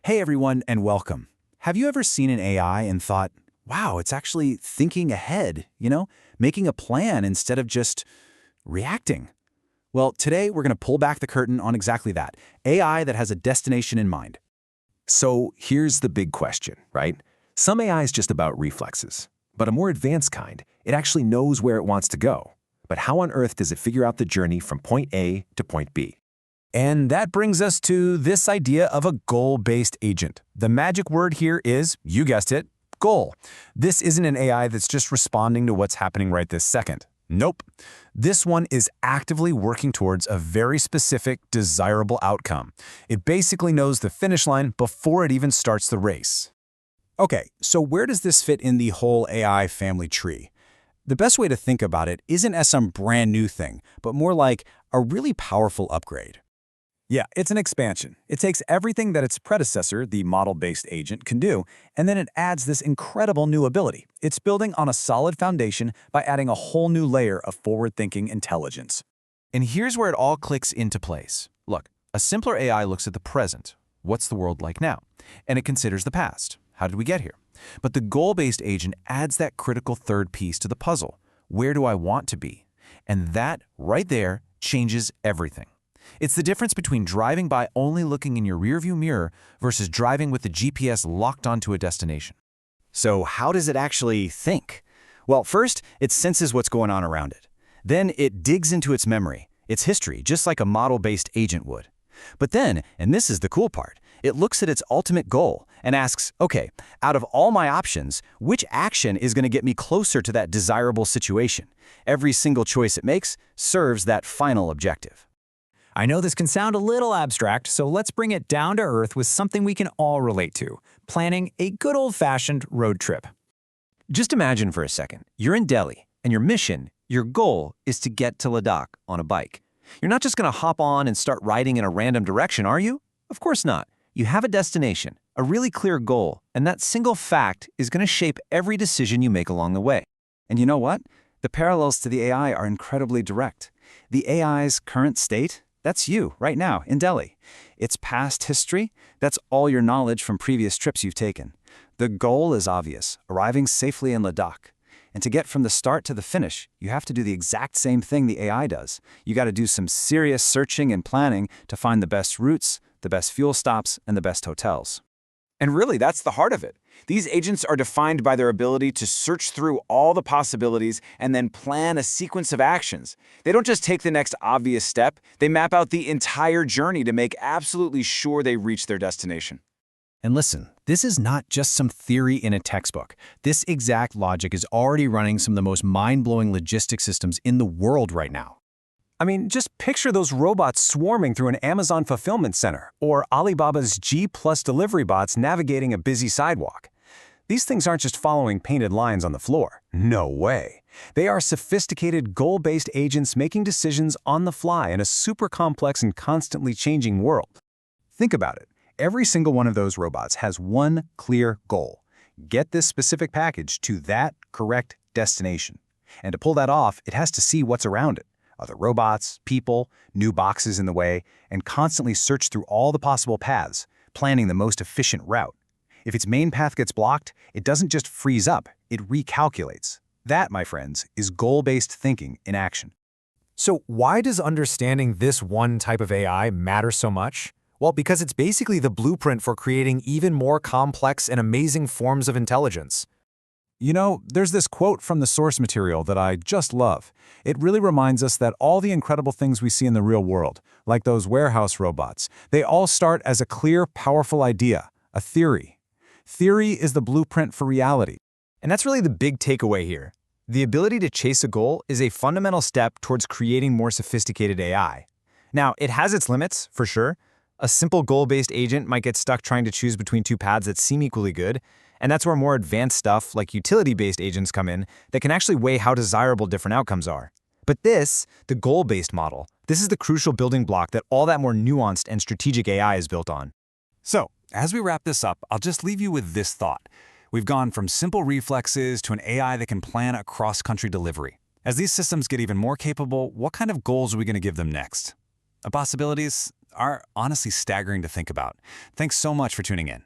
Hey everyone, and welcome. Have you ever seen an AI and thought, wow, it's actually thinking ahead, making a plan instead of just reacting? Well, today we're going to pull back the curtain on exactly that, AI that has a destination in mind. So here's the big question, right? Some AI is just about reflexes, but a more advanced kind, it actually knows where it wants to go. But how on earth does it figure out the journey from point A to point B? And that brings us to this idea of a goal-based agent. The magic word here is, you guessed it, goal. This isn't an AI that's just responding to what's happening right this second. Nope. This one is actively working towards a very specific, desirable outcome. It basically knows the finish line before it even starts the race. Okay, so where does this fit in the whole AI family tree? The best way to think about it isn't as some brand new thing, but more like a really powerful upgrade. Yeah, it's an expansion. It takes everything that its predecessor, the model-based agent, can do, and then it adds this incredible new ability. It's building on a solid foundation by adding a whole new layer of forward-thinking intelligence. And here's where it all clicks into place. Look, a simpler AI looks at the present. What's the world like now? And it considers the past. How did we get here? But the goal-based agent adds that critical third piece to the puzzle. Where do I want to be? And that, right there, changes everything. It's the difference between driving by only looking in your rearview mirror versus driving with the GPS locked onto a destination. So how does it actually think? Well, first, it senses what's going on around it. Then it digs into its memory, its history, just like a model-based agent would. But then, and this is the cool part, it looks at its ultimate goal and asks, okay, out of all my options, which action is going to get me closer to that desirable situation? Every single choice it makes serves that final objective. I know this can sound a little abstract, so let's bring it down to earth with something we can all relate to, planning a good old-fashioned road trip. Just imagine for a second, you're in Delhi, and your mission, your goal, is to get to Ladakh on a bike. You're not just going to hop on and start riding in a random direction, are you? Of course not. You have a destination, a really clear goal, and that single fact is going to shape every decision you make along the way. And you know what? The parallels to the AI are incredibly direct. The AI's current state, that's you, right now, in Delhi. Its past history, that's all your knowledge from previous trips you've taken. The goal is obvious, arriving safely in Ladakh. And to get from the start to the finish, you have to do the exact same thing the AI does. You got to do some serious searching and planning to find the best routes, the best fuel stops, and the best hotels. And really, that's the heart of it. These agents are defined by their ability to search through all the possibilities and then plan a sequence of actions. They don't just take the next obvious step, they map out the entire journey to make absolutely sure they reach their destination. And listen, this is not just some theory in a textbook. This exact logic is already running some of the most mind-blowing logistics systems in the world right now. I mean, just picture those robots swarming through an Amazon fulfillment center, or Alibaba's G+ delivery bots navigating a busy sidewalk. These things aren't just following painted lines on the floor. No way. They are sophisticated, goal-based agents making decisions on the fly in a super complex and constantly changing world. Think about it. Every single one of those robots has one clear goal: get this specific package to that correct destination. And to pull that off, it has to see what's around it. Other robots, people, new boxes in the way, and constantly search through all the possible paths, planning the most efficient route. If its main path gets blocked, it doesn't just freeze up, it recalculates. That, my friends, is goal-based thinking in action. So why does understanding this one type of AI matter so much? Well, because it's basically the blueprint for creating even more complex and amazing forms of intelligence. You know, there's this quote from the source material that I just love. It really reminds us that all the incredible things we see in the real world, like those warehouse robots, they all start as a clear, powerful idea, a theory. Theory is the blueprint for reality. And that's really the big takeaway here. The ability to chase a goal is a fundamental step towards creating more sophisticated AI. Now, it has its limits, for sure. A simple goal-based agent might get stuck trying to choose between two paths that seem equally good, and that's where more advanced stuff like utility-based agents come in that can actually weigh how desirable different outcomes are. But this, the goal-based model, this is the crucial building block that all that more nuanced and strategic AI is built on. So, as we wrap this up, I'll just leave you with this thought. We've gone from simple reflexes to an AI that can plan a cross-country delivery. As these systems get even more capable, what kind of goals are we going to give them next? The possibilities, are honestly staggering to think about. Thanks so much for tuning in.